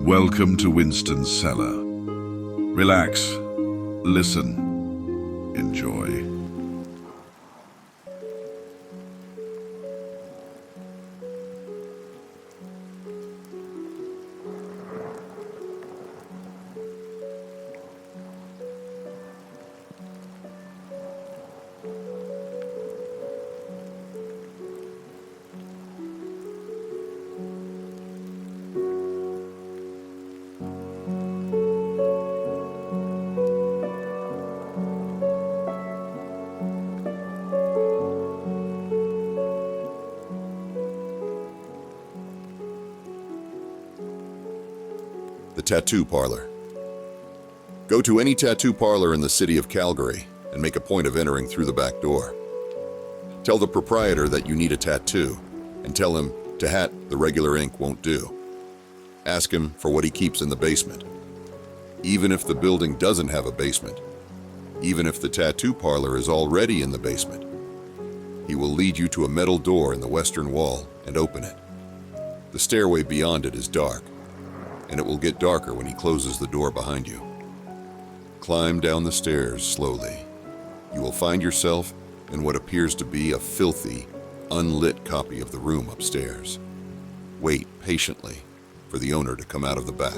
Welcome to Winston's cellar. Relax, listen, enjoy. The tattoo parlor. Go to any tattoo parlor in the city of Calgary and make a point of entering through the back door. Tell the proprietor that you need a tattoo and tell him to hat the regular ink won't do. Ask him for what he keeps in the basement. Even if the building doesn't have a basement, even if the tattoo parlor is already in the basement, he will lead you to a metal door in the western wall and open it. The stairway beyond it is dark, and it will get darker when he closes the door behind you. Climb down the stairs slowly. You will find yourself in what appears to be a filthy, unlit copy of the room upstairs. Wait patiently for the owner to come out of the back.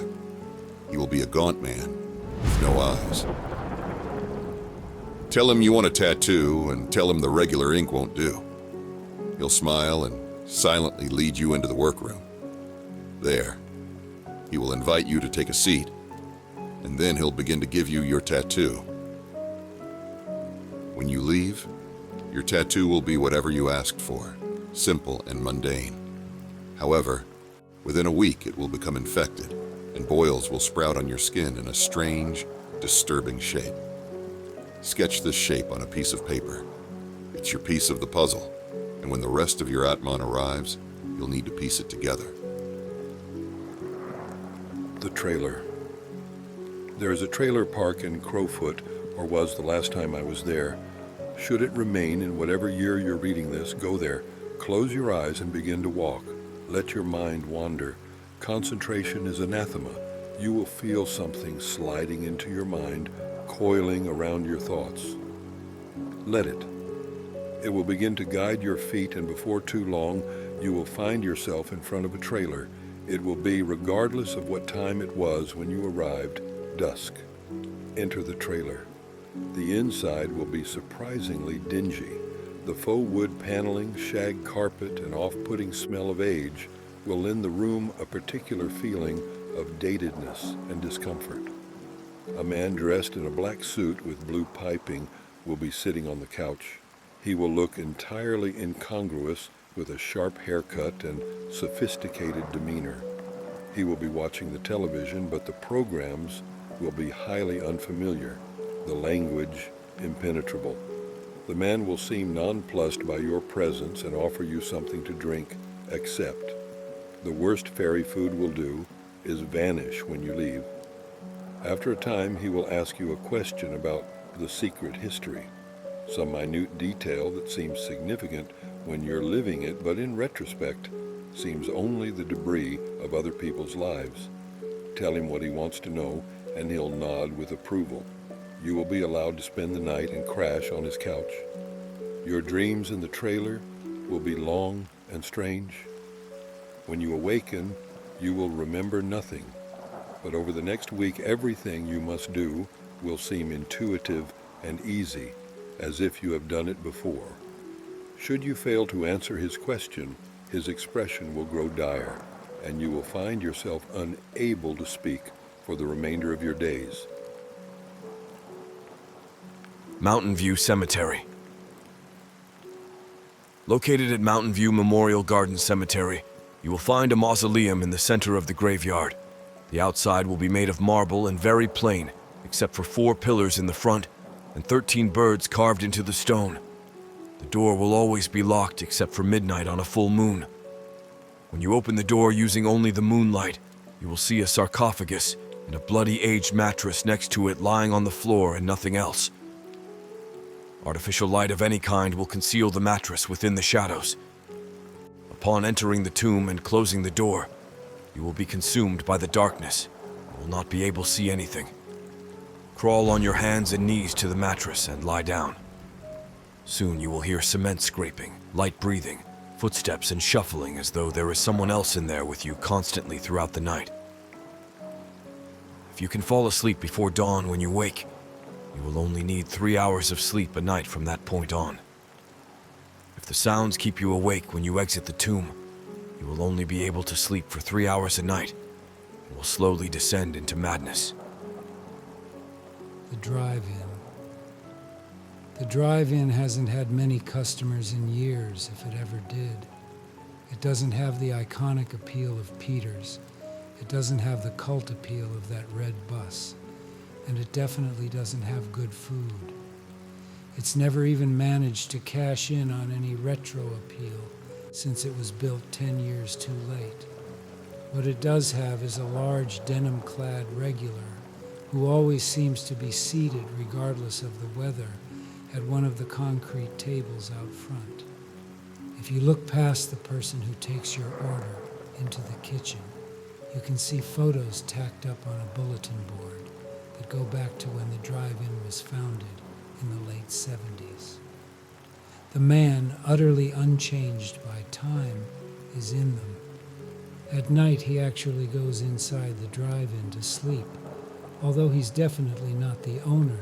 He will be a gaunt man with no eyes. Tell him you want a tattoo and tell him the regular ink won't do. He'll smile and silently lead you into the workroom. There, he will invite you to take a seat, and then he'll begin to give you your tattoo. When you leave, your tattoo will be whatever you asked for, simple and mundane. However, within a week it will become infected, and boils will sprout on your skin in a strange, disturbing shape. Sketch this shape on a piece of paper. It's your piece of the puzzle, and when the rest of your Atman arrives, you'll need to piece it together. The trailer. There is a trailer park in Crowfoot, or was the last time I was there. Should it remain in whatever year you're reading this, go there. Close your eyes and begin to walk. Let your mind wander. Concentration is anathema. You will feel something sliding into your mind, coiling around your thoughts. Let it. It will begin to guide your feet, and before too long, you will find yourself in front of a trailer. It will be, regardless of what time it was when you arrived, dusk. Enter the trailer. The inside will be surprisingly dingy. The faux wood paneling, shag carpet, and off-putting smell of age will lend the room a particular feeling of datedness and discomfort. A man dressed in a black suit with blue piping will be sitting on the couch. He will look entirely incongruous with a sharp haircut and sophisticated demeanor. He will be watching the television, but the programs will be highly unfamiliar, the language impenetrable. The man will seem nonplussed by your presence and offer you something to drink, except the worst fairy food will do is vanish when you leave. After a time, he will ask you a question about the secret history, some minute detail that seems significant when you're living it, but in retrospect, seems only the debris of other people's lives. Tell him what he wants to know, and he'll nod with approval. You will be allowed to spend the night and crash on his couch. Your dreams in the trailer will be long and strange. When you awaken, you will remember nothing. But over the next week, everything you must do will seem intuitive and easy, as if you have done it before. Should you fail to answer his question, his expression will grow dire, and you will find yourself unable to speak for the remainder of your days. Mountain View Cemetery. Located at Mountain View Memorial Garden Cemetery, you will find a mausoleum in the center of the graveyard. The outside will be made of marble and very plain, except for 4 pillars in the front and 13 birds carved into the stone. The door will always be locked except for midnight on a full moon. When you open the door using only the moonlight, you will see a sarcophagus and a bloody aged mattress next to it lying on the floor and nothing else. Artificial light of any kind will conceal the mattress within the shadows. Upon entering the tomb and closing the door, You will be consumed by the darkness. You will not be able to see anything. Crawl on your hands and knees to the mattress and lie down. Soon you will hear cement scraping, light breathing, footsteps and shuffling as though there is someone else in there with you constantly throughout the night. If you can fall asleep before dawn when you wake, you will only need 3 hours of sleep a night from that point on. If the sounds keep you awake when you exit the tomb, you will only be able to sleep for 3 hours a night and will slowly descend into madness. The drive-in. The drive-in hasn't had many customers in years, if it ever did. It doesn't have the iconic appeal of Peter's. It doesn't have the cult appeal of that red bus. And it definitely doesn't have good food. It's never even managed to cash in on any retro appeal since it was built 10 years too late. What it does have is a large denim-clad regular who always seems to be seated regardless of the weather at one of the concrete tables out front. If you look past the person who takes your order into the kitchen, you can see photos tacked up on a bulletin board that go back to when the drive-in was founded in the late 70s. The man, utterly unchanged by time, is in them. At night, he actually goes inside the drive-in to sleep, although he's definitely not the owner,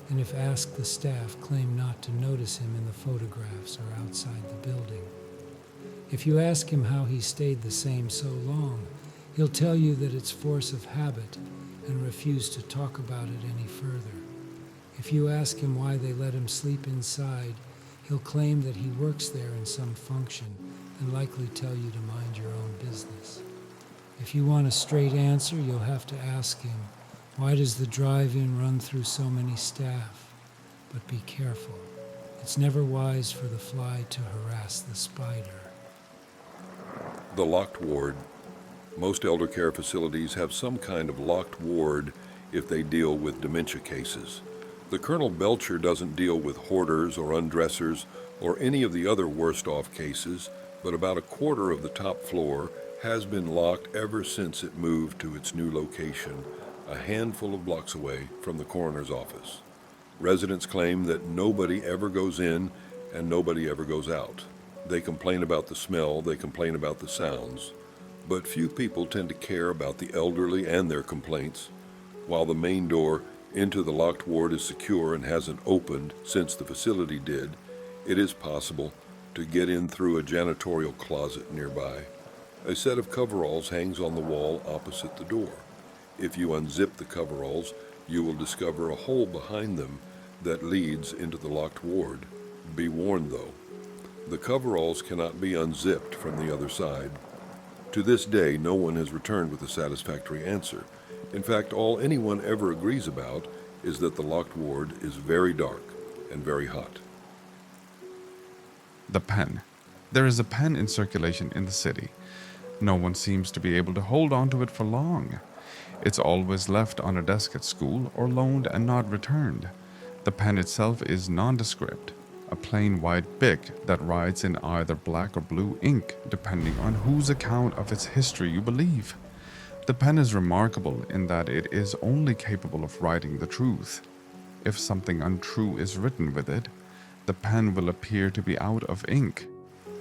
and if asked, the staff claim not to notice him in the photographs or outside the building. If you ask him how he stayed the same so long, he'll tell you that it's force of habit and refuse to talk about it any further. If you ask him why they let him sleep inside, he'll claim that he works there in some function and likely tell you to mind your own business. If you want a straight answer, you'll have to ask him, why does the drive-in run through so many staff? But be careful. It's never wise for the fly to harass the spider. The locked ward. Most elder care facilities have some kind of locked ward if they deal with dementia cases. The Colonel Belcher doesn't deal with hoarders or undressers or any of the other worst-off cases, but about a quarter of the top floor has been locked ever since it moved to its new location, a handful of blocks away from the coroner's office. Residents claim that nobody ever goes in and nobody ever goes out. They complain about the smell, they complain about the sounds, but few people tend to care about the elderly and their complaints. While the main door into the locked ward is secure and hasn't opened since the facility did, it is possible to get in through a janitorial closet nearby. A set of coveralls hangs on the wall opposite the door. If you unzip the coveralls, you will discover a hole behind them that leads into the locked ward. Be warned though, the coveralls cannot be unzipped from the other side. To this day, no one has returned with a satisfactory answer. In fact, all anyone ever agrees about is that the locked ward is very dark and very hot. The pen. There is a pen in circulation in the city. No one seems to be able to hold on to it for long. It's always left on a desk at school or loaned and not returned. The pen itself is nondescript, a plain white bic that writes in either black or blue ink, depending on whose account of its history you believe. The pen is remarkable in that it is only capable of writing the truth. If something untrue is written with it, the pen will appear to be out of ink.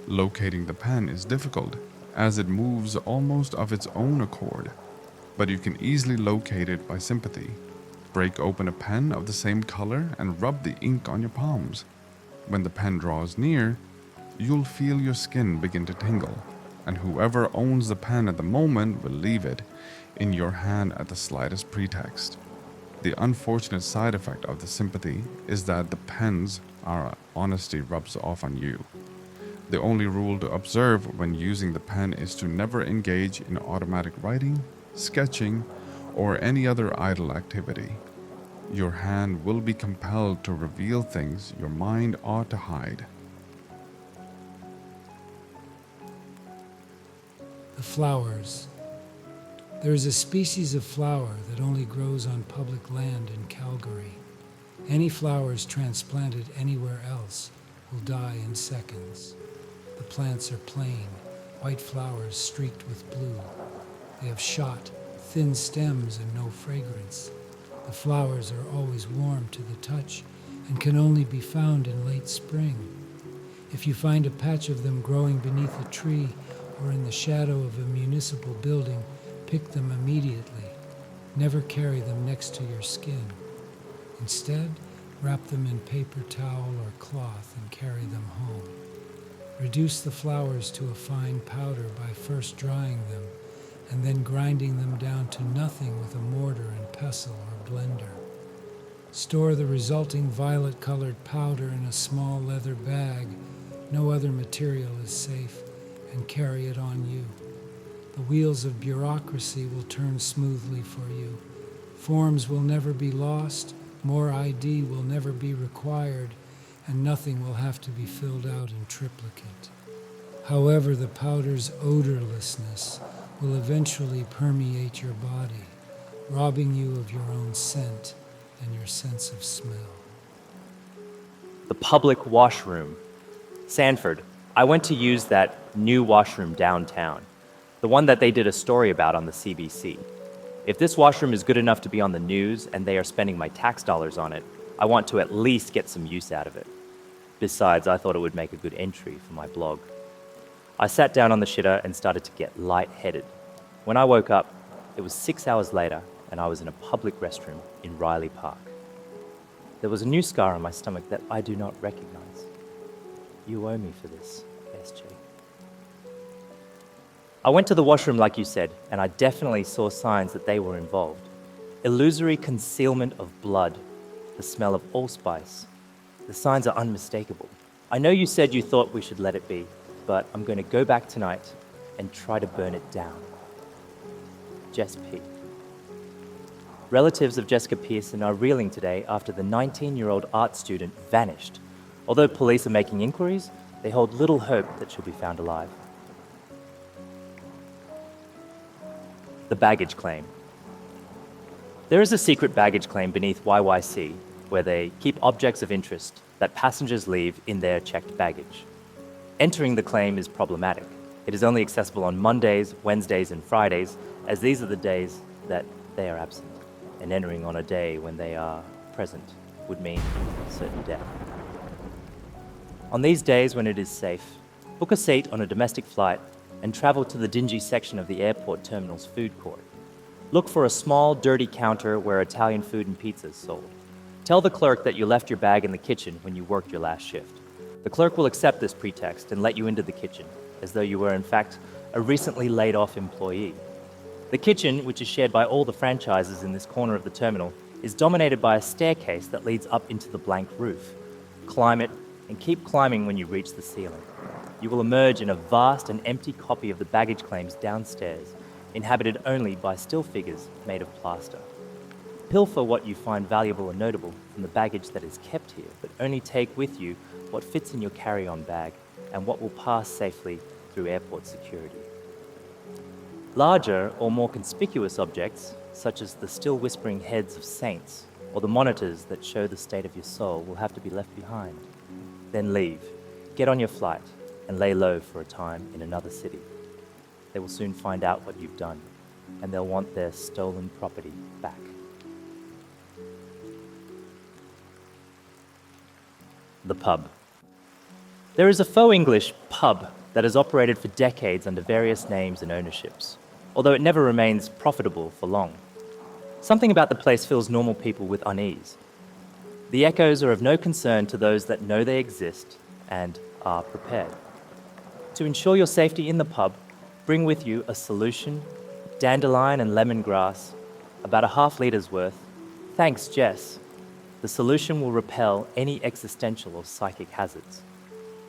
Locating the pen is difficult, as it moves almost of its own accord, but you can easily locate it by sympathy. Break open a pen of the same color and rub the ink on your palms. When the pen draws near, you'll feel your skin begin to tingle, and whoever owns the pen at the moment will leave it in your hand at the slightest pretext. The unfortunate side effect of the sympathy is that the pen's honesty rubs off on you. The only rule to observe when using the pen is to never engage in automatic writing, sketching, or any other idle activity. Your hand will be compelled to reveal things your mind ought to hide. The flowers. There is a species of flower that only grows on public land in Calgary. Any flowers transplanted anywhere else will die in seconds. The plants are plain, white flowers streaked with blue. They have shot, thin stems and no fragrance. The flowers are always warm to the touch and can only be found in late spring. If you find a patch of them growing beneath a tree or in the shadow of a municipal building, pick them immediately. Never carry them next to your skin. Instead, wrap them in paper towel or cloth and carry them home. Reduce the flowers to a fine powder by first drying them and then grinding them down to nothing with a mortar and pestle or blender. Store the resulting violet-colored powder in a small leather bag. No other material is safe, and carry it on you. The wheels of bureaucracy will turn smoothly for you. Forms will never be lost, more ID will never be required, and nothing will have to be filled out in triplicate. However, the powder's odorlessness will eventually permeate your body, robbing you of your own scent and your sense of smell. The public washroom. Sanford, I went to use that new washroom downtown, the one that they did a story about on the CBC. If this washroom is good enough to be on the news and they are spending my tax dollars on it, I want to at least get some use out of it. Besides, I thought it would make a good entry for my blog. I sat down on the shitter and started to get lightheaded. When I woke up, it was 6 hours later and I was in a public restroom in Riley Park. There was a new scar on my stomach that I do not recognize. You owe me for this, SJ. I went to the washroom like you said, and I definitely saw signs that they were involved. Illusory concealment of blood, the smell of allspice. The signs are unmistakable. I know you said you thought we should let it be, but I'm going to go back tonight and try to burn it down. Jess P. Relatives of Jessica Pearson are reeling today after the 19-year-old art student vanished. Although police are making inquiries, they hold little hope that she'll be found alive. The baggage claim. There is a secret baggage claim beneath YYC where they keep objects of interest that passengers leave in their checked baggage. Entering the claim is problematic. It is only accessible on Mondays, Wednesdays, and Fridays, as these are the days that they are absent, and entering on a day when they are present would mean certain death. On these days when it is safe, book a seat on a domestic flight and travel to the dingy section of the airport terminal's food court. Look for a small, dirty counter where Italian food and pizza is sold. Tell the clerk that you left your bag in the kitchen when you worked your last shift. The clerk will accept this pretext and let you into the kitchen, as though you were in fact a recently laid-off employee. The kitchen, which is shared by all the franchises in this corner of the terminal, is dominated by a staircase that leads up into the blank roof. Climb it, and keep climbing when you reach the ceiling. You will emerge in a vast and empty copy of the baggage claims downstairs, inhabited only by still figures made of plaster. Pilfer what you find valuable and notable from the baggage that is kept here, but only take with you what fits in your carry-on bag and what will pass safely through airport security. Larger or more conspicuous objects, such as the still whispering heads of saints or the monitors that show the state of your soul, will have to be left behind. Then leave, get on your flight, and lay low for a time in another city. They will soon find out what you've done, and they'll want their stolen property back. The pub. There is a faux English pub that has operated for decades under various names and ownerships, although it never remains profitable for long. Something about the place fills normal people with unease. The echoes are of no concern to those that know they exist and are prepared. To ensure your safety in the pub, bring with you a solution, dandelion and lemongrass, about a half-litres worth. Thanks, Jess. The solution will repel any existential or psychic hazards.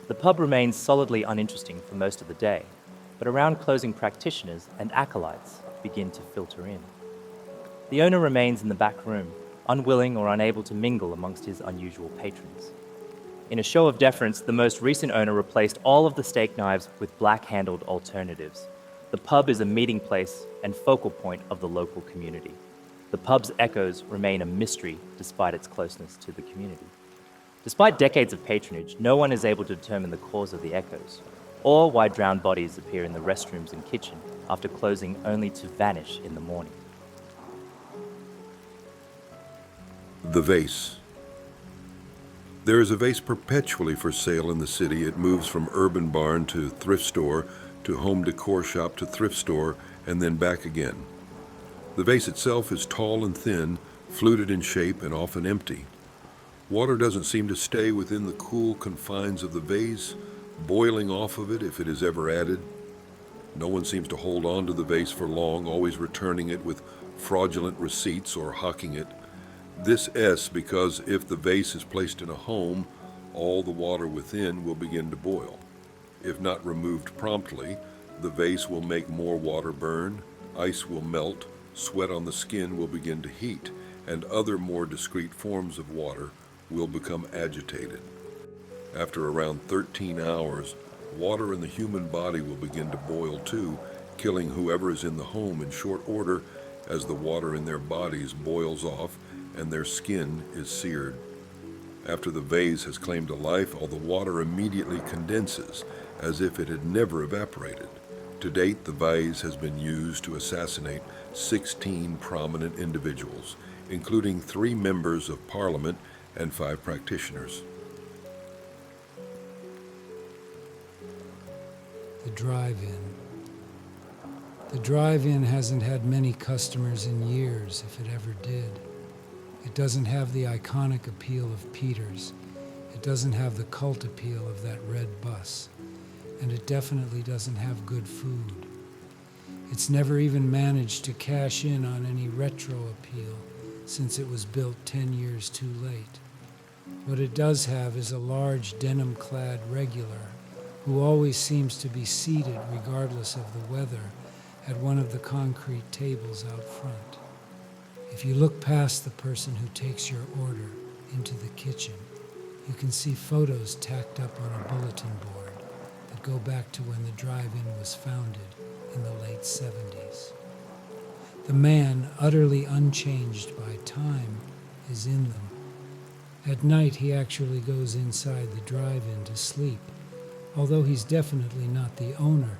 The pub remains solidly uninteresting for most of the day, but around closing practitioners and acolytes begin to filter in. The owner remains in the back room, unwilling or unable to mingle amongst his unusual patrons. In a show of deference, the most recent owner replaced all of the steak knives with black-handled alternatives. The pub is a meeting place and focal point of the local community. The pub's echoes remain a mystery despite its closeness to the community. Despite decades of patronage, no one is able to determine the cause of the echoes, or why drowned bodies appear in the restrooms and kitchen after closing only to vanish in the morning. The vase. There is a vase perpetually for sale in the city. It moves from urban barn to thrift store, to home decor shop to thrift store, and then back again. The vase itself is tall and thin, fluted in shape, and often empty. Water doesn't seem to stay within the cool confines of the vase, boiling off of it if it is ever added. No one seems to hold on to the vase for long, always returning it with fraudulent receipts or hawking it. This S because if the vase is placed in a home, all the water within will begin to boil. If not removed promptly, the vase will make more water burn, ice will melt, sweat on the skin will begin to heat, and other more discrete forms of water will become agitated. After around 13 hours, water in the human body will begin to boil too, killing whoever is in the home in short order as the water in their bodies boils off and their skin is seared. After the vase has claimed a life, all the water immediately condenses as if it had never evaporated. To date, the vase has been used to assassinate 16 prominent individuals, including 3 members of Parliament and 5 practitioners. The drive-in. The drive-in hasn't had many customers in years, if it ever did. It doesn't have the iconic appeal of Peter's. It doesn't have the cult appeal of that red bus. And it definitely doesn't have good food. It's never even managed to cash in on any retro appeal since it was built 10 years too late. What it does have is a large denim-clad regular who always seems to be seated regardless of the weather at one of the concrete tables out front. If you look past the person who takes your order into the kitchen, you can see photos tacked up on a bulletin board that go back to when the drive-in was founded in the late 70s. The man, utterly unchanged by time, is in them. At night, he actually goes inside the drive-in to sleep, although he's definitely not the owner,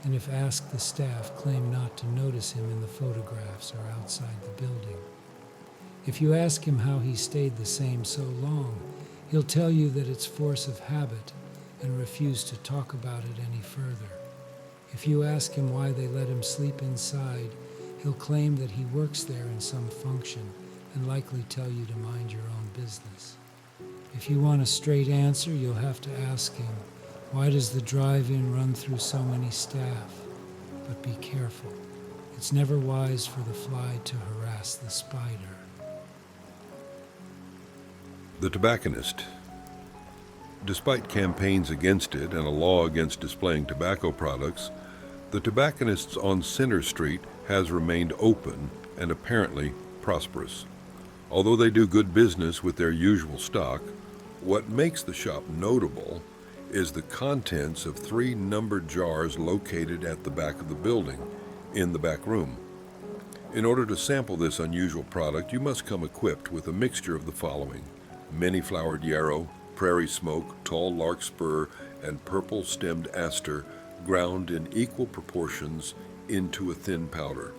and if asked, the staff claim not to notice him in the photographs or outside the building. If you ask him how he stayed the same so long, he'll tell you that it's force of habit and refuse to talk about it any further. If you ask him why they let him sleep inside, he'll claim that he works there in some function and likely tell you to mind your own business. If you want a straight answer, you'll have to ask him, why does the drive-in run through so many staff? But be careful. It's never wise for the fly to harass the spider. The tobacconist. Despite campaigns against it and a law against displaying tobacco products, the tobacconist's on Center Street has remained open and apparently prosperous. Although they do good business with their usual stock, what makes the shop notable is the contents of 3 numbered jars located at the back of the building, in the back room. In order to sample this unusual product, you must come equipped with a mixture of the following: many-flowered yarrow, prairie smoke, tall larkspur, and purple-stemmed aster ground in equal proportions into a thin powder.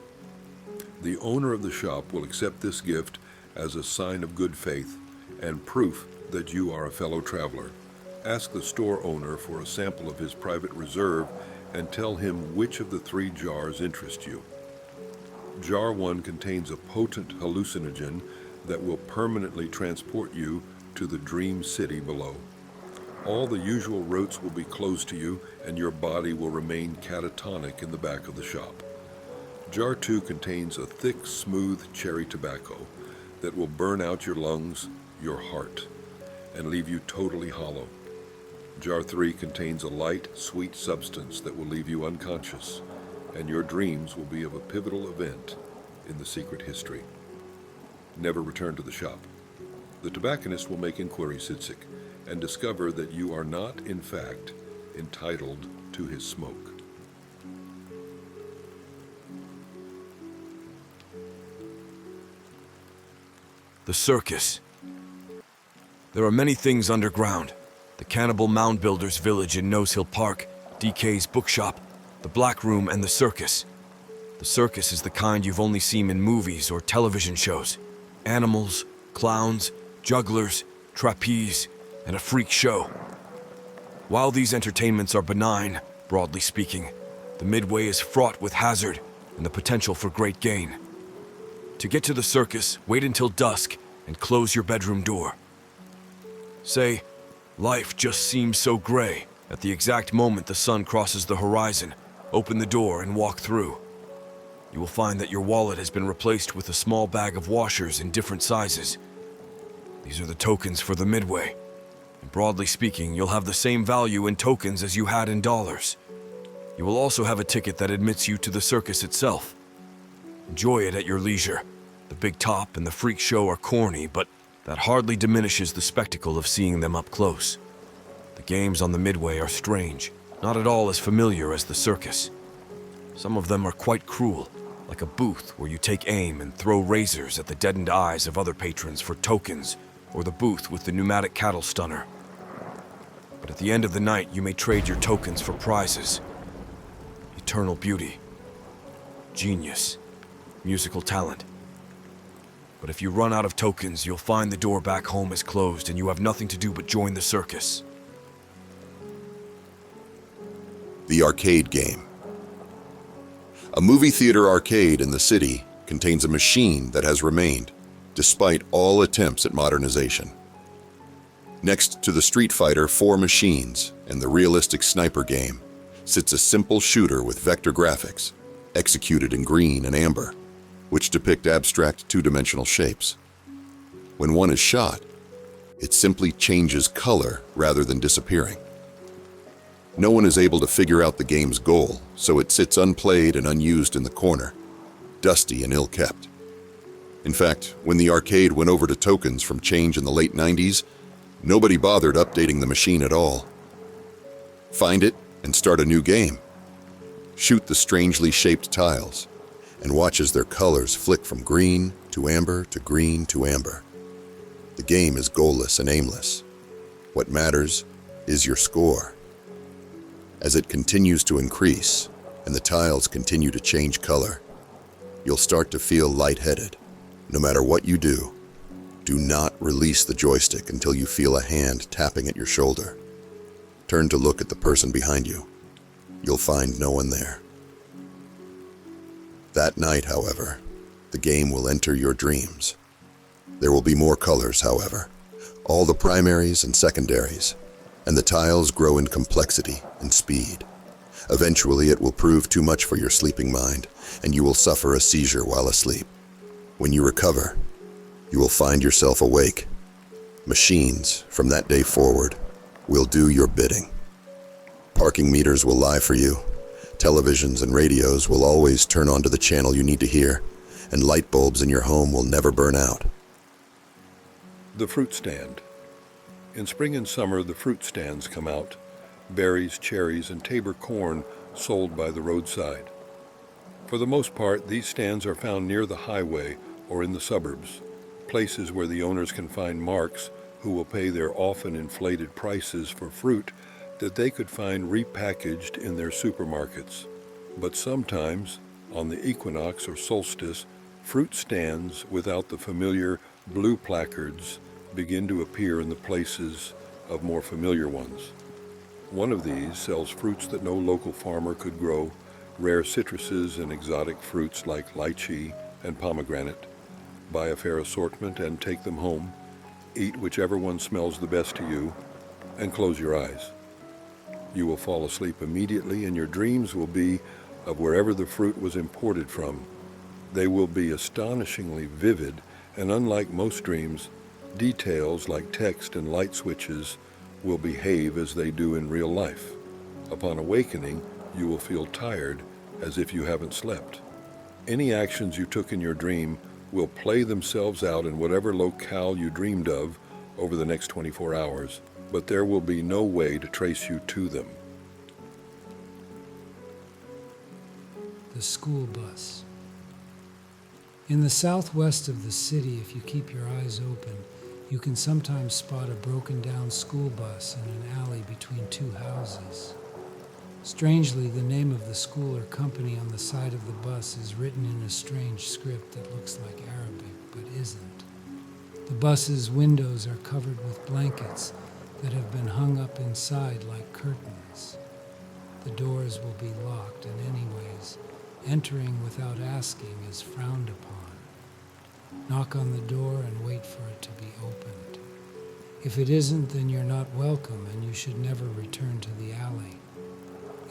The owner of the shop will accept this gift as a sign of good faith and proof that you are a fellow traveler. Ask the store owner for a sample of his private reserve and tell him which of the 3 jars interest you. Jar 1 contains a potent hallucinogen that will permanently transport you to the dream city below. All the usual routes will be closed to you and your body will remain catatonic in the back of the shop. Jar 2 contains a thick, smooth cherry tobacco that will burn out your lungs, your heart, and leave you totally hollow. Jar 3 contains a light, sweet substance that will leave you unconscious, and your dreams will be of a pivotal event in the secret history. Never return to the shop. The tobacconist will make inquiry, Sidzik, and discover that you are not, in fact, entitled to his smoke. The circus. There are many things underground. The cannibal mound builders village in Nose Hill Park, DK's bookshop, the Black Room, and the circus. The circus is the kind you've only seen in movies or television shows. Animals, clowns, jugglers, trapeze, and a freak show. While these entertainments are benign, broadly speaking, the Midway is fraught with hazard and the potential for great gain. To get to the circus, wait until dusk and close your bedroom door. Say, life just seems so gray. At the exact moment the sun crosses the horizon, open the door and walk through. You will find that your wallet has been replaced with a small bag of washers in different sizes. These are the tokens for the Midway. And broadly speaking, you'll have the same value in tokens as you had in dollars. You will also have a ticket that admits you to the circus itself. Enjoy it at your leisure. The big top and the freak show are corny, but that hardly diminishes the spectacle of seeing them up close. The games on the Midway are strange, not at all as familiar as the circus. Some of them are quite cruel, like a booth where you take aim and throw razors at the deadened eyes of other patrons for tokens, or the booth with the pneumatic cattle stunner. But at the end of the night, you may trade your tokens for prizes. Eternal beauty, genius, musical talent. But if you run out of tokens, you'll find the door back home is closed and you have nothing to do but join the circus. The arcade game. A movie theater arcade in the city contains a machine that has remained, despite all attempts at modernization. Next to the Street Fighter 4 machines and the realistic sniper game sits a simple shooter with vector graphics, executed in green and amber, which depict abstract two-dimensional shapes. When one is shot, it simply changes color rather than disappearing. No one is able to figure out the game's goal, so it sits unplayed and unused in the corner, dusty and ill-kept. In fact, when the arcade went over to tokens from change in the late 90s, nobody bothered updating the machine at all. Find it and start a new game. Shoot the strangely shaped tiles, and watch as their colors flick from green to amber to green to amber. The game is goalless and aimless. What matters is your score. As it continues to increase and the tiles continue to change color, you'll start to feel lightheaded. No matter what you do, do not release the joystick until you feel a hand tapping at your shoulder. Turn to look at the person behind you. You'll find no one there. That night, however, the game will enter your dreams. There will be more colors, however, all the primaries and secondaries, and the tiles grow in complexity and speed. Eventually, it will prove too much for your sleeping mind, and you will suffer a seizure while asleep. When you recover, you will find yourself awake. Machines, from that day forward, will do your bidding. Parking meters will lie for you. Televisions and radios will always turn onto the channel you need to hear, and light bulbs in your home will never burn out. The fruit stand. In spring and summer, the fruit stands come out. Berries, cherries, and Tabor corn sold by the roadside. For the most part, these stands are found near the highway or in the suburbs, places where the owners can find marks who will pay their often inflated prices for fruit that they could find repackaged in their supermarkets. But sometimes, on the equinox or solstice, fruit stands without the familiar blue placards begin to appear in the places of more familiar ones. One of these sells fruits that no local farmer could grow, rare citruses and exotic fruits like lychee and pomegranate. Buy a fair assortment and take them home. Eat whichever one smells the best to you, and close your eyes. You will fall asleep immediately, and your dreams will be of wherever the fruit was imported from. They will be astonishingly vivid, and unlike most dreams, details like text and light switches will behave as they do in real life. Upon awakening, you will feel tired, as if you haven't slept. Any actions you took in your dream will play themselves out in whatever locale you dreamed of over the next 24 hours, but there will be no way to trace you to them. The school bus. In the southwest of the city, if you keep your eyes open, you can sometimes spot a broken down school bus in an alley between two houses. Strangely, the name of the school or company on the side of the bus is written in a strange script that looks like Arabic, but isn't. The bus's windows are covered with blankets that have been hung up inside like curtains. The doors will be locked, and anyways, entering without asking is frowned upon. Knock on the door and wait for it to be opened. If it isn't, then you're not welcome, and you should never return to the alley.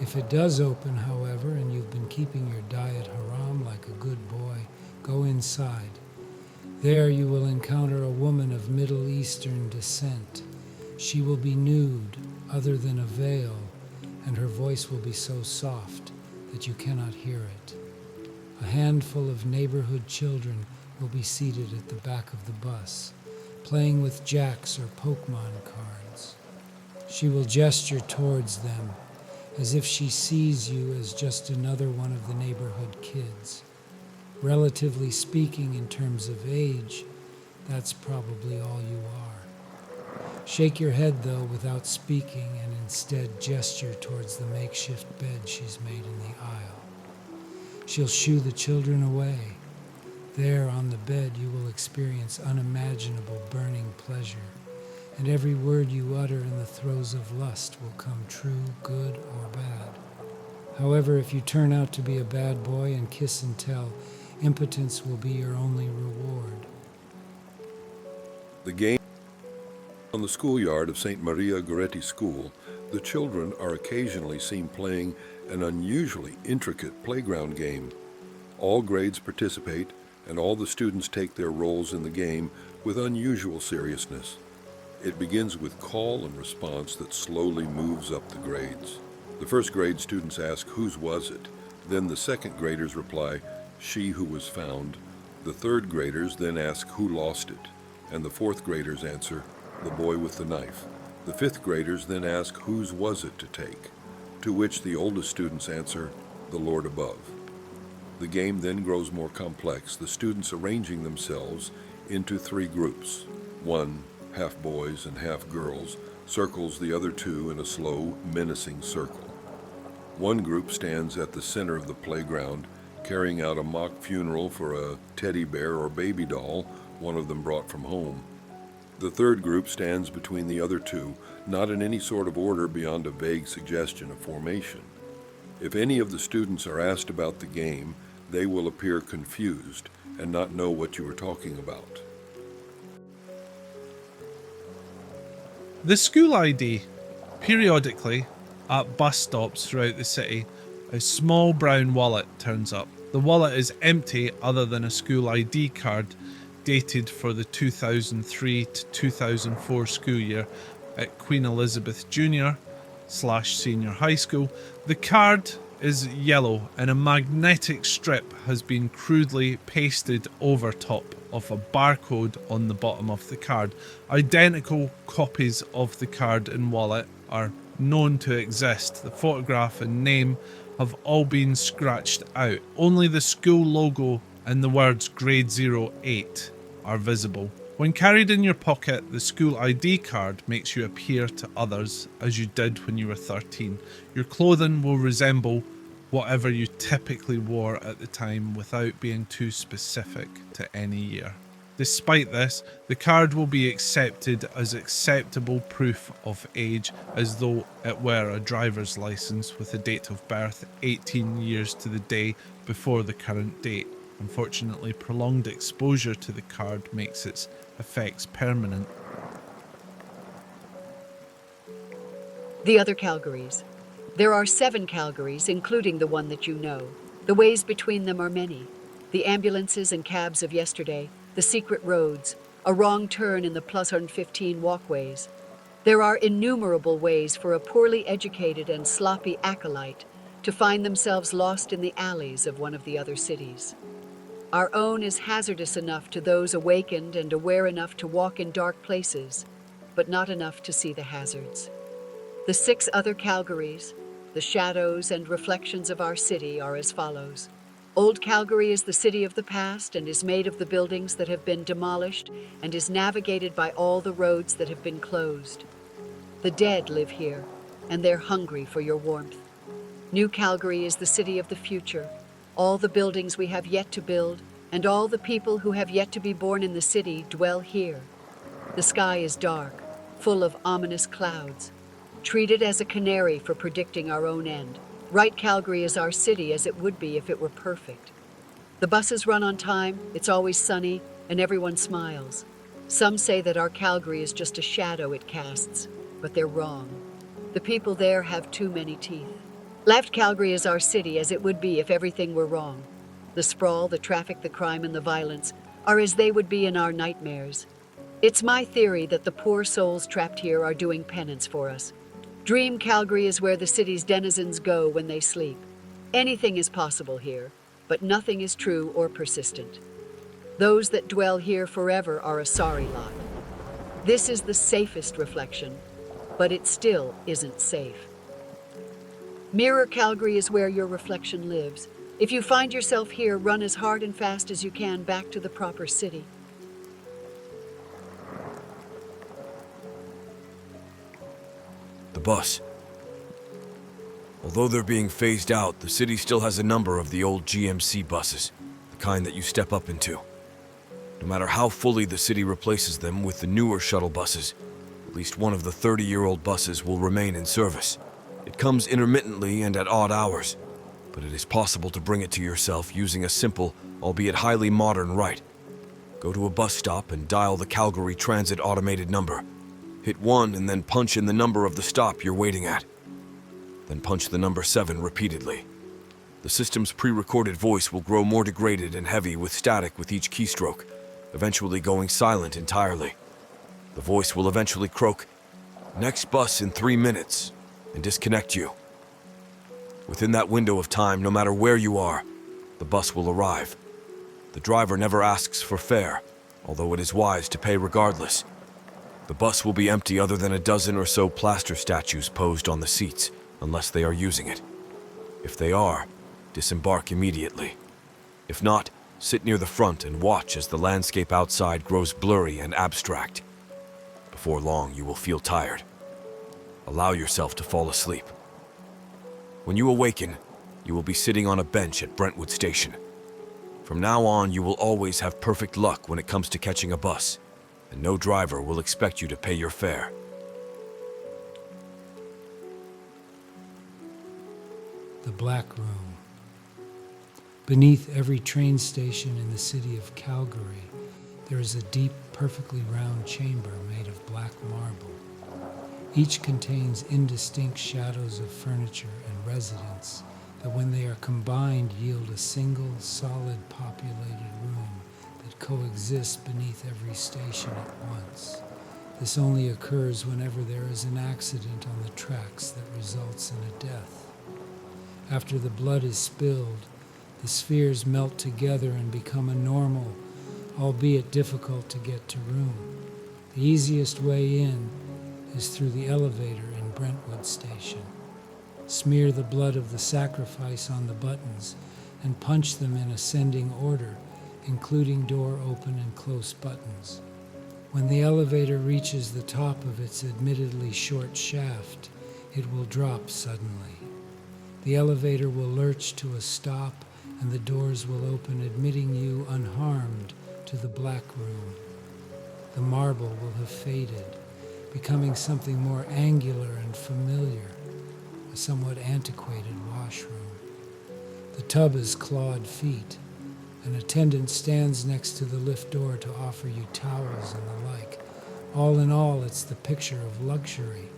If it does open, however, and you've been keeping your diet haram like a good boy, go inside. There you will encounter a woman of Middle Eastern descent. She will be nude, other than a veil, and her voice will be so soft that you cannot hear it. A handful of neighborhood children will be seated at the back of the bus, playing with jacks or Pokemon cards. She will gesture towards them, as if she sees you as just another one of the neighborhood kids. Relatively speaking, in terms of age, that's probably all you are. Shake your head, though, without speaking, and instead gesture towards the makeshift bed she's made in the aisle. She'll shoo the children away. There, on the bed, you will experience unimaginable burning pleasure, and every word you utter in the throes of lust will come true, good or bad. However, if you turn out to be a bad boy and kiss and tell, impotence will be your only reward. The game on the schoolyard of St. Maria Goretti School, the children are occasionally seen playing an unusually intricate playground game. All grades participate, and all the students take their roles in the game with unusual seriousness. It begins with call and response that slowly moves up the grades. The first grade students ask, "Whose was it?" Then the second graders reply, "She who was found." The third graders then ask, "Who lost it?" And the fourth graders answer, "The boy with the knife." The fifth graders then ask, "Whose was it to take?" To which the oldest students answer, "The Lord above." The game then grows more complex, the students arranging themselves into three groups. One, half boys and half girls, circles the other two in a slow, menacing circle. One group stands at the center of the playground, carrying out a mock funeral for a teddy bear or baby doll one of them brought from home. The third group stands between the other two, not in any sort of order beyond a vague suggestion of formation. If any of the students are asked about the game, they will appear confused and not know what you are talking about. The school ID. Periodically, at bus stops throughout the city, a small brown wallet turns up. The wallet is empty other than a school ID card dated for the 2003 to 2004 school year at Queen Elizabeth Junior/Senior High School. The card is yellow and a magnetic strip has been crudely pasted over top of a barcode on the bottom of the card. Identical copies of the card and wallet are known to exist. The photograph and name have all been scratched out. Only the school logo and the words Grade 08 are visible. When carried in your pocket, the school ID card makes you appear to others as you did when you were 13. Your clothing will resemble whatever you typically wore at the time without being too specific to any year. Despite this, the card will be accepted as acceptable proof of age as though it were a driver's license with a date of birth 18 years to the day before the current date. Unfortunately, prolonged exposure to the card makes its effects permanent. The other Calgarys. There are 7 Calgarys, including the one that you know. The ways between them are many. The ambulances and cabs of yesterday, the secret roads, a wrong turn in the plus 115 walkways. There are innumerable ways for a poorly educated and sloppy acolyte to find themselves lost in the alleys of one of the other cities. Our own is hazardous enough to those awakened and aware enough to walk in dark places, but not enough to see the hazards. The 6 other Calgarys, the shadows and reflections of our city, are as follows. Old Calgary is the city of the past and is made of the buildings that have been demolished and is navigated by all the roads that have been closed. The dead live here, and they're hungry for your warmth. New Calgary is the city of the future. All the buildings we have yet to build, and all the people who have yet to be born in the city dwell here. The sky is dark, full of ominous clouds. Treat it as a canary for predicting our own end. Write Calgary as our city as it would be if it were perfect. The buses run on time, it's always sunny, and everyone smiles. Some say that our Calgary is just a shadow it casts, but they're wrong. The people there have too many teeth. Left Calgary is our city as it would be if everything were wrong. The sprawl, the traffic, the crime, and the violence are as they would be in our nightmares. It's my theory that the poor souls trapped here are doing penance for us. Dream Calgary is where the city's denizens go when they sleep. Anything is possible here, but nothing is true or persistent. Those that dwell here forever are a sorry lot. This is the safest reflection, but it still isn't safe. Mirror Calgary is where your reflection lives. If you find yourself here, run as hard and fast as you can back to the proper city. The bus. Although they're being phased out, the city still has a number of the old GMC buses, the kind that you step up into. No matter how fully the city replaces them with the newer shuttle buses, at least one of the 30-year-old buses will remain in service. It comes intermittently and at odd hours, but it is possible to bring it to yourself using a simple, albeit highly modern rite. Go to a bus stop and dial the Calgary Transit automated number. Hit 1 and then punch in the number of the stop you're waiting at. Then punch the number 7 repeatedly. The system's pre-recorded voice will grow more degraded and heavy with static with each keystroke, eventually going silent entirely. The voice will eventually croak, "Next bus in 3 minutes," and disconnect you. Within that window of time, no matter where you are, the bus will arrive. The driver never asks for fare, although it is wise to pay regardless. The bus will be empty other than a dozen or so plaster statues posed on the seats, unless they are using it. If they are, disembark immediately. If not, sit near the front and watch as the landscape outside grows blurry and abstract. Before long, you will feel tired. Allow yourself to fall asleep. When you awaken, you will be sitting on a bench at Brentwood Station. From now on, you will always have perfect luck when it comes to catching a bus, and no driver will expect you to pay your fare. The Black Room. Beneath every train station in the city of Calgary, there is a deep, perfectly round chamber made of black marble. Each contains indistinct shadows of furniture and residence that when they are combined yield a single, solid, populated room that coexists beneath every station at once. This only occurs whenever there is an accident on the tracks that results in a death. After the blood is spilled, the spheres melt together and become a normal, albeit difficult to get to room. The easiest way in is through the elevator in Brentwood Station. Smear the blood of the sacrifice on the buttons and punch them in ascending order, including door open and close buttons. When the elevator reaches the top of its admittedly short shaft, it will drop suddenly. The elevator will lurch to a stop and the doors will open, admitting you unharmed to the Black Room. The marble will have faded, becoming something more angular and familiar, a somewhat antiquated washroom. The tub has clawed feet. An attendant stands next to the lift door to offer you towels and the like. All in all, it's the picture of luxury.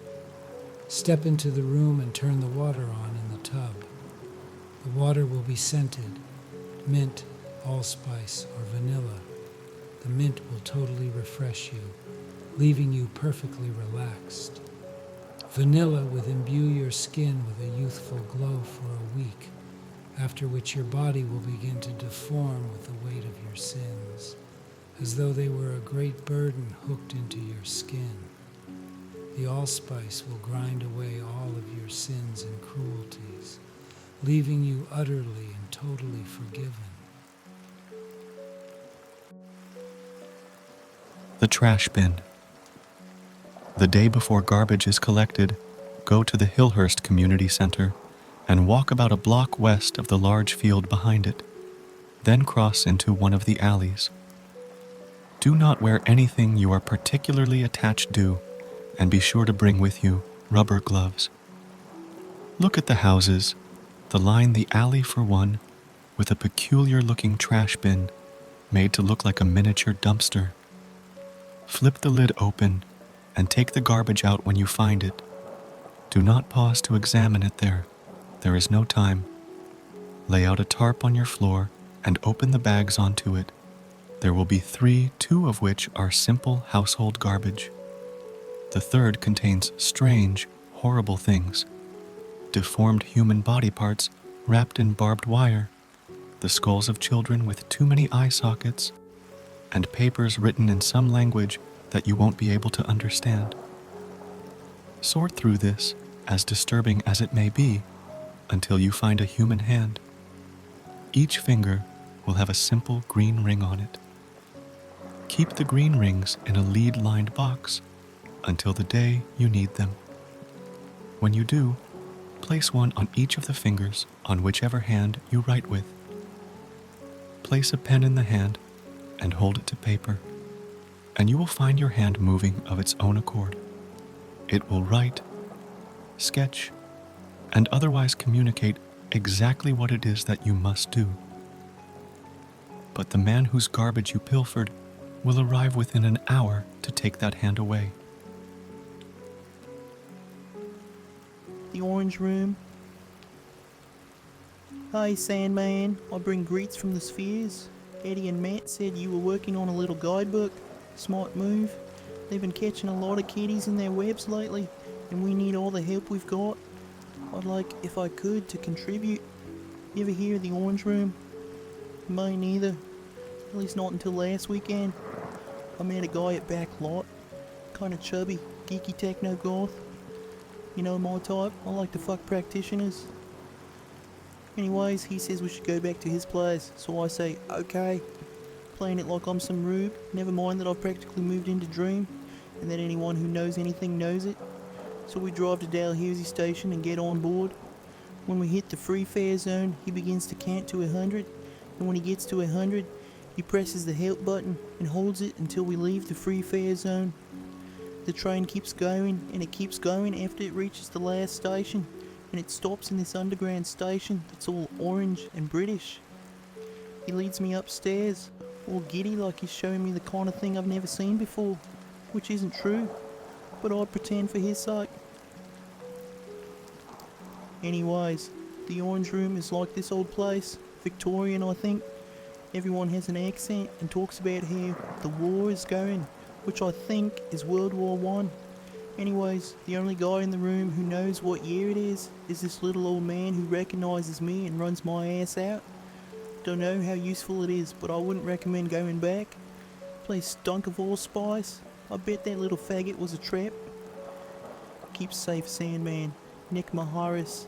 Step into the room and turn the water on in the tub. The water will be scented, mint, allspice, or vanilla. The mint will totally refresh you, leaving you perfectly relaxed. Vanilla will imbue your skin with a youthful glow for a week, after which your body will begin to deform with the weight of your sins, as though they were a great burden hooked into your skin. The allspice will grind away all of your sins and cruelties, leaving you utterly and totally forgiven. The trash bin. The day before garbage is collected, go to the Hillhurst Community Center and walk about a block west of the large field behind it. Then cross into one of the alleys. Do not wear anything you are particularly attached to, and be sure to bring with you rubber gloves. Look at the houses, the line the alley for one, with a peculiar-looking trash bin made to look like a miniature dumpster. Flip the lid open and take the garbage out when you find it. Do not pause to examine it there. There is no time. Lay out a tarp on your floor and open the bags onto it. There will be 3, 2 of which are simple household garbage. The third contains strange, horrible things. Deformed human body parts wrapped in barbed wire, the skulls of children with too many eye sockets, and papers written in some language that you won't be able to understand. Sort through this, as disturbing as it may be, until you find a human hand. Each finger will have a simple green ring on it. Keep the green rings in a lead-lined box until the day you need them. When you do, place one on each of the fingers on whichever hand you write with. Place a pen in the hand and hold it to paper, and you will find your hand moving of its own accord. It will write, sketch, and otherwise communicate exactly what it is that you must do. But the man whose garbage you pilfered will arrive within an hour to take that hand away. The Orange Room. Hey Sandman, I bring greets from the Spheres. Eddie and Matt said you were working on a little guidebook. Smart move. They've been catching a lot of kiddies in their webs lately, and we need all the help we've got. I'd like, if I could, to contribute. You ever hear of the Orange Room? Me neither. At least not until last weekend. I met a guy at Back Lot. Kinda chubby, geeky techno-goth. You know my type, I like to fuck practitioners. Anyways, he says we should go back to his place, so I say, okay. Playing it like I'm some rube, never mind that I've practically moved into Dream, and that anyone who knows anything knows it. So we drive to Dalhousie Station and get on board. When we hit the free fare zone, he begins to count to 100, and when he gets to 100, he presses the help button and holds it until we leave the free fare zone. The train keeps going, and it keeps going after it reaches the last station, and it stops in this underground station that's all orange and British. He leads me upstairs, all giddy like he's showing me the kind of thing I've never seen before, which isn't true, but I'd pretend for his sake. Anyways, the Orange Room is like this old place, Victorian I think. Everyone has an accent and talks about how the war is going, which I think is World War I. Anyways, the only guy in the room who knows what year it is this little old man who recognises me and runs my ass out. Don't know how useful it is, but I wouldn't recommend going back. Place stunk of allspice. I bet that little faggot was a trap. Keep safe, Sandman. Nick Maharis.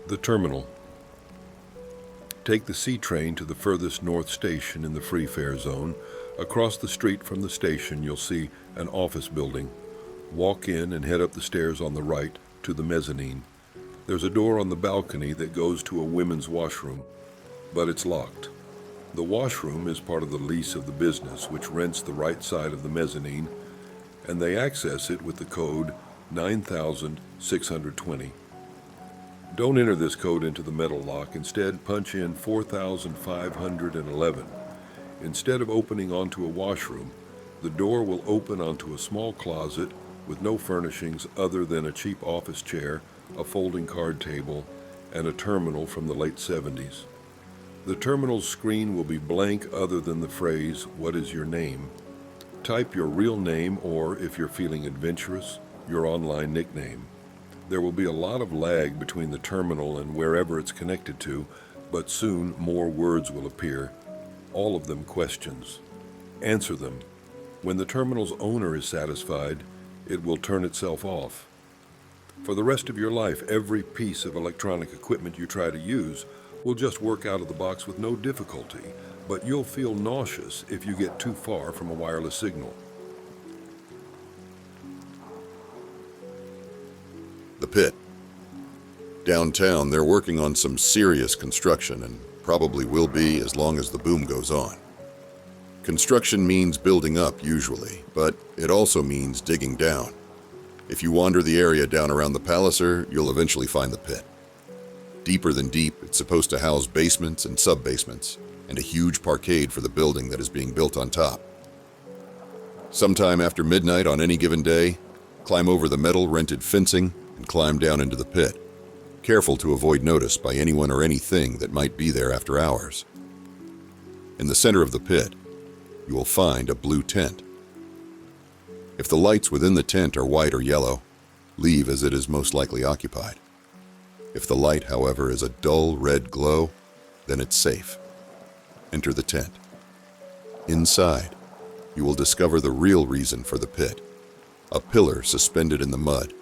The terminal. Take the C train to the furthest north station in the free fare zone. Across the street from the station, you'll see an office building. Walk in and head up the stairs on the right to the mezzanine. There's a door on the balcony that goes to a women's washroom, but it's locked. The washroom is part of the lease of the business, which rents the right side of the mezzanine, and they access it with the code 9620. Don't enter this code into the metal lock. Instead, punch in 4511. Instead of opening onto a washroom, the door will open onto a small closet with no furnishings other than a cheap office chair, a folding card table, and a terminal from the late 70s. The terminal's screen will be blank other than the phrase, "What is your name?" Type your real name or, if you're feeling adventurous, your online nickname. There will be a lot of lag between the terminal and wherever it's connected to, but soon more words will appear, all of them questions. Answer them. When the terminal's owner is satisfied, it will turn itself off. For the rest of your life, every piece of electronic equipment you try to use will just work out of the box with no difficulty, but you'll feel nauseous if you get too far from a wireless signal. The pit. Downtown, they're working on some serious construction and probably will be as long as the boom goes on. Construction means building up usually, but it also means digging down. If you wander the area down around the Palliser, you'll eventually find the pit. Deeper than deep, it's supposed to house basements and sub-basements, and a huge parkade for the building that is being built on top. Sometime after midnight on any given day, climb over the metal rented fencing and climb down into the pit, careful to avoid notice by anyone or anything that might be there after hours. In the center of the pit, you will find a blue tent. If the lights within the tent are white or yellow, leave as it is most likely occupied. If the light, however, is a dull red glow, then it's safe. Enter the tent. Inside, you will discover the real reason for the pit, a pillar suspended in the mud,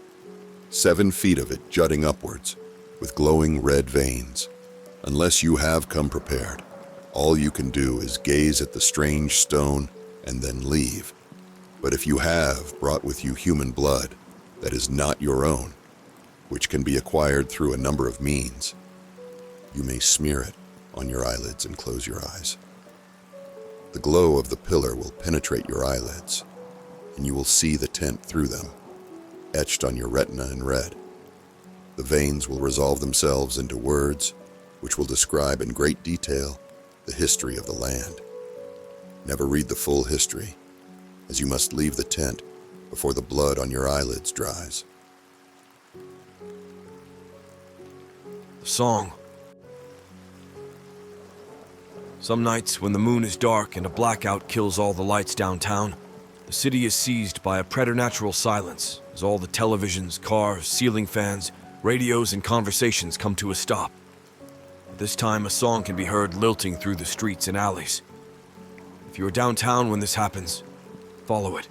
7 feet of it jutting upwards, with glowing red veins. Unless you have come prepared, all you can do is gaze at the strange stone and then leave. But if you have brought with you human blood that is not your own, which can be acquired through a number of means, you may smear it on your eyelids and close your eyes. The glow of the pillar will penetrate your eyelids, and you will see the tent through them, etched on your retina in red. The veins will resolve themselves into words which will describe in great detail the history of the land. Never read the full history, as you must leave the tent before the blood on your eyelids dries. The song. Some nights, when the moon is dark and a blackout kills all the lights downtown, the city is seized by a preternatural silence as all the televisions, cars, ceiling fans, radios, and conversations come to a stop. At this time, a song can be heard lilting through the streets and alleys. If you are downtown when this happens, follow it.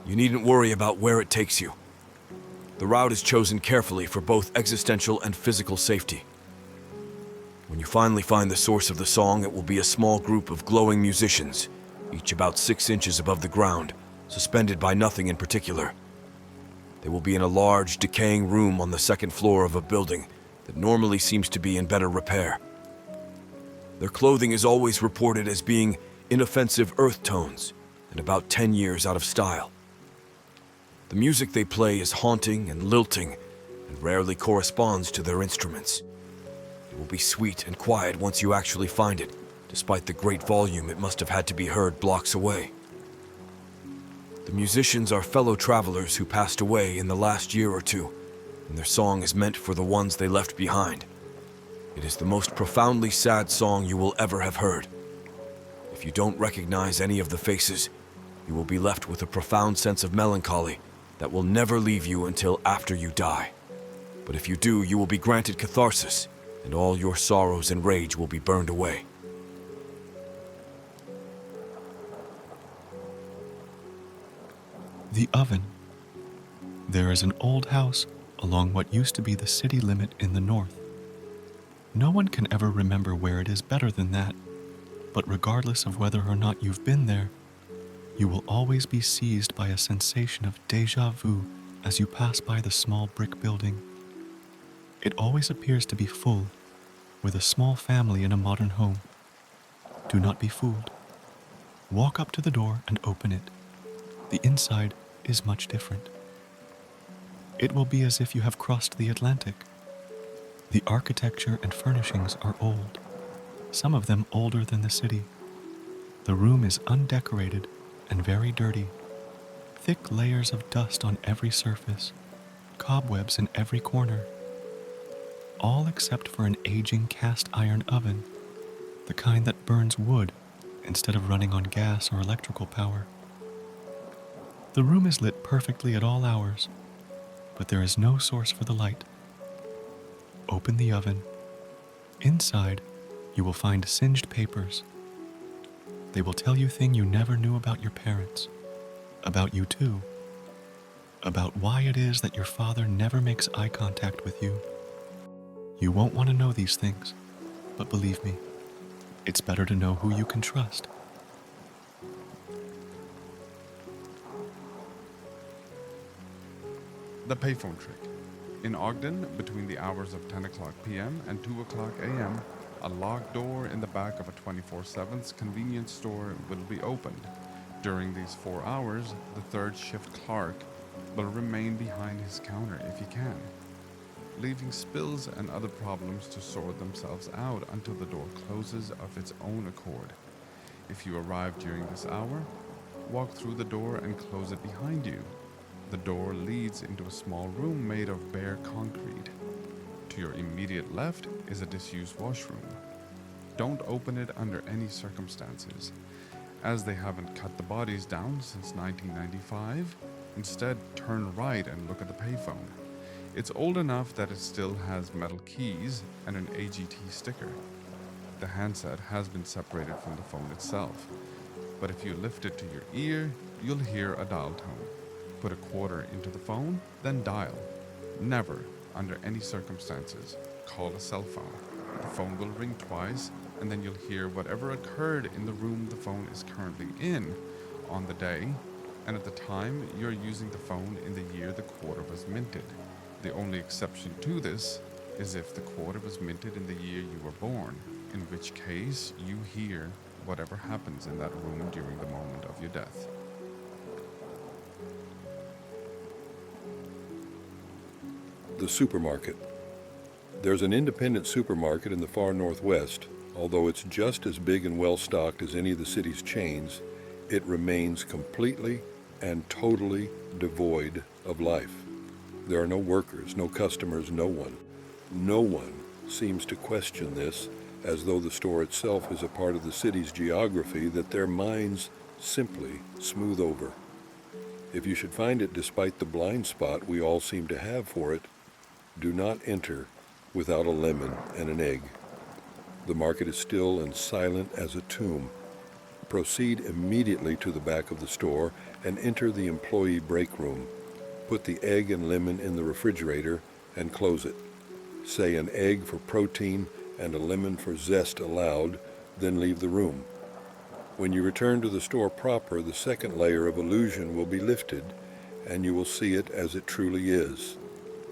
You needn't worry about where it takes you. The route is chosen carefully for both existential and physical safety. When you finally find the source of the song, it will be a small group of glowing musicians, each about 6 inches above the ground, suspended by nothing in particular. They will be in a large, decaying room on the second floor of a building that normally seems to be in better repair. Their clothing is always reported as being inoffensive earth tones and about 10 years out of style. The music they play is haunting and lilting and rarely corresponds to their instruments. It will be sweet and quiet once you actually find it, despite the great volume it must have had to be heard blocks away. The musicians are fellow travelers who passed away in the last year or two, and their song is meant for the ones they left behind. It is the most profoundly sad song you will ever have heard. If you don't recognize any of the faces, you will be left with a profound sense of melancholy that will never leave you until after you die. But if you do, you will be granted catharsis, and all your sorrows and rage will be burned away. The oven. There is an old house along what used to be the city limit in the north. No one can ever remember where it is better than that, but regardless of whether or not you've been there, you will always be seized by a sensation of déjà vu as you pass by the small brick building. It always appears to be full, with a small family in a modern home. Do not be fooled. Walk up to the door and open it. The inside is much different. It will be as if you have crossed the Atlantic. The architecture and furnishings are old, some of them older than the city. The room is undecorated and very dirty. Thick layers of dust on every surface, cobwebs in every corner. All except for an aging cast iron oven, the kind that burns wood instead of running on gas or electrical power. The room is lit perfectly at all hours, but there is no source for the light. Open the oven. Inside, you will find singed papers. They will tell you things you never knew about your parents, about you too, about why it is that your father never makes eye contact with you. You won't want to know these things, but believe me, it's better to know who you can trust. The payphone trick. In Ogden, between the hours of 10 o'clock p.m. and 2 o'clock a.m., a locked door in the back of a 24/7 convenience store will be opened. During these 4 hours, the third shift clerk will remain behind his counter if he can, leaving spills and other problems to sort themselves out until the door closes of its own accord. If you arrive during this hour, walk through the door and close it behind you. The door leads into a small room made of bare concrete. To your immediate left is a disused washroom. Don't open it under any circumstances, as they haven't cut the bodies down since 1995. Instead, turn right and look at the payphone. It's old enough that it still has metal keys and an AGT sticker. The handset has been separated from the phone itself, but if you lift it to your ear, you'll hear a dial tone. Put a quarter into the phone, then dial. Never, under any circumstances, call a cell phone. The phone will ring twice, and then you'll hear whatever occurred in the room the phone is currently in on the day and at the time you're using the phone in the year the quarter was minted. The only exception to this is if the quarter was minted in the year you were born, in which case you hear whatever happens in that room during the moment of your death. The supermarket. There's an independent supermarket in the far northwest. Although it's just as big and well stocked as any of the city's chains, it remains completely and totally devoid of life. There are no workers, no customers, no one. No one seems to question this, as though the store itself is a part of the city's geography that their minds simply smooth over. If you should find it despite the blind spot we all seem to have for it, do not enter without a lemon and an egg. The market is still and silent as a tomb. Proceed immediately to the back of the store and enter the employee break room. Put the egg and lemon in the refrigerator and close it. Say an egg for protein and a lemon for zest aloud, then leave the room. When you return to the store proper, the second layer of illusion will be lifted, and you will see it as it truly is,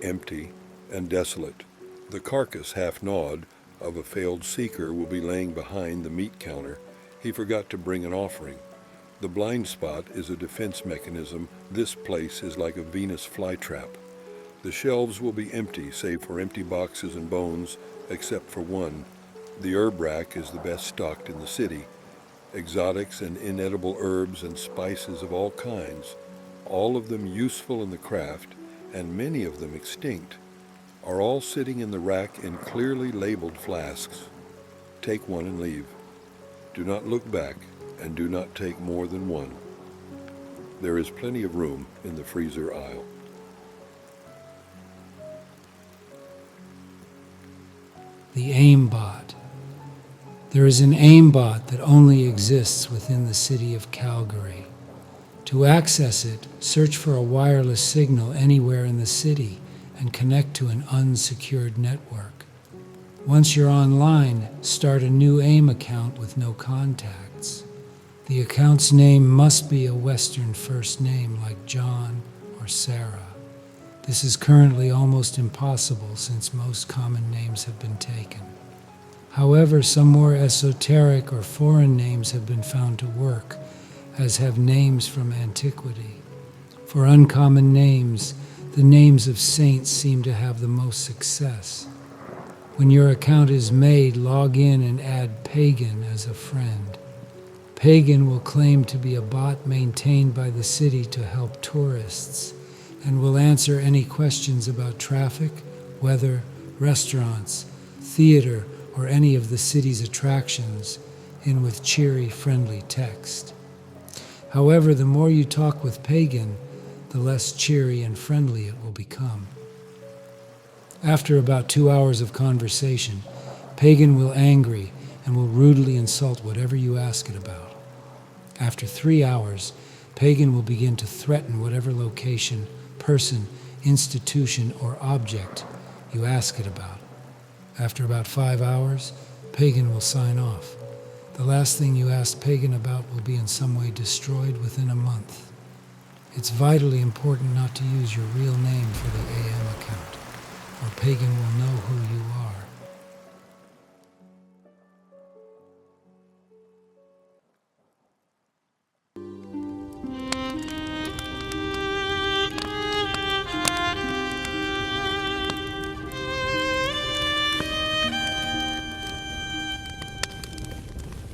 empty and desolate. The carcass, half gnawed, of a failed seeker will be laying behind the meat counter. He forgot to bring an offering. The blind spot is a defense mechanism. This place is like a Venus flytrap. The shelves will be empty, save for empty boxes and bones, except for one. The herb rack is the best stocked in the city. Exotics and inedible herbs and spices of all kinds, all of them useful in the craft, and many of them extinct, are all sitting in the rack in clearly labeled flasks. Take one and leave. Do not look back, and do not take more than one. There is plenty of room in the freezer aisle. The aimbot. There is an aimbot that only exists within the city of Calgary. To access it, search for a wireless signal anywhere in the city and connect to an unsecured network. Once you're online, start a new AIM account with no contacts. The account's name must be a Western first name like John or Sarah. This is currently almost impossible since most common names have been taken. However, some more esoteric or foreign names have been found to work, as have names from antiquity. For uncommon names, the names of saints seem to have the most success. When your account is made, log in and add Pagan as a friend. Pagan will claim to be a bot maintained by the city to help tourists, and will answer any questions about traffic, weather, restaurants, theater, or any of the city's attractions in with cheery, friendly text. However, the more you talk with Pagan, the less cheery and friendly it will become. After about 2 hours of conversation, Pagan will angry and will rudely insult whatever you ask it about. After 3 hours, Pagan will begin to threaten whatever location, person, institution, or object you ask it about. After about 5 hours, Pagan will sign off. The last thing you asked Pagan about will be in some way destroyed within a month. It's vitally important not to use your real name for the AM account, or Pagan will know who you are.